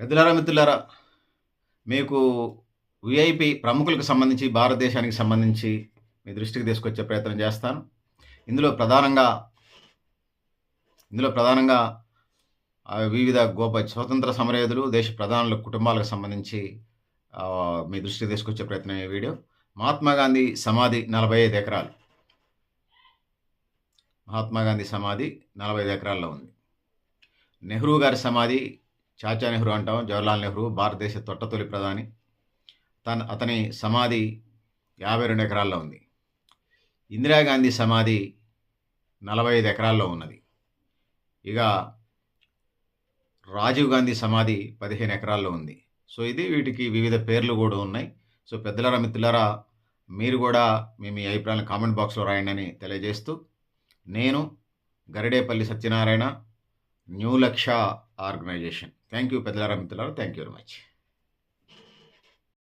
పెద్దలారా, మిత్రులారా, మీకు వీఐపీ ప్రముఖులకు సంబంధించి, భారతదేశానికి సంబంధించి మీ దృష్టికి తీసుకొచ్చే ప్రయత్నం చేస్తాను. ఇందులో ప్రధానంగా ఇందులో ప్రధానంగా వివిధ గొప్ప స్వతంత్ర సమరయోధులు, దేశ ప్రధానుల కుటుంబాలకు సంబంధించి మీ దృష్టికి తీసుకొచ్చే ప్రయత్నం ఈ వీడియో. మహాత్మా గాంధీ సమాధి 45 ఎకరాలు. మహాత్మా గాంధీ సమాధి 45 ఎకరాల్లో ఉంది. నెహ్రూ గారి సమాధి, చాచా నెహ్రూ అంటాం, జవహర్లాల్ నెహ్రూ భారతదేశ తొట్టతొలి ప్రధాని. అతని సమాధి 52 ఎకరాల్లో ఉంది. ఇందిరాగాంధీ సమాధి 45 ఎకరాల్లో ఉన్నది. ఇక రాజీవ్ గాంధీ సమాధి 15 ఎకరాల్లో ఉంది. సో ఇది వీటికి వివిధ పేర్లు కూడా ఉన్నాయి. సో పెద్దలారా, మిత్రులారా, మీరు కూడా మీ అభిప్రాయాలను కామెంట్ బాక్స్లో రాయండి అని తెలియజేస్తూ, నేను Garidepalli Satyanarayana, new Laksha organization. Thank you పెద్దలారా, మిత్రులారా. Thank you very much.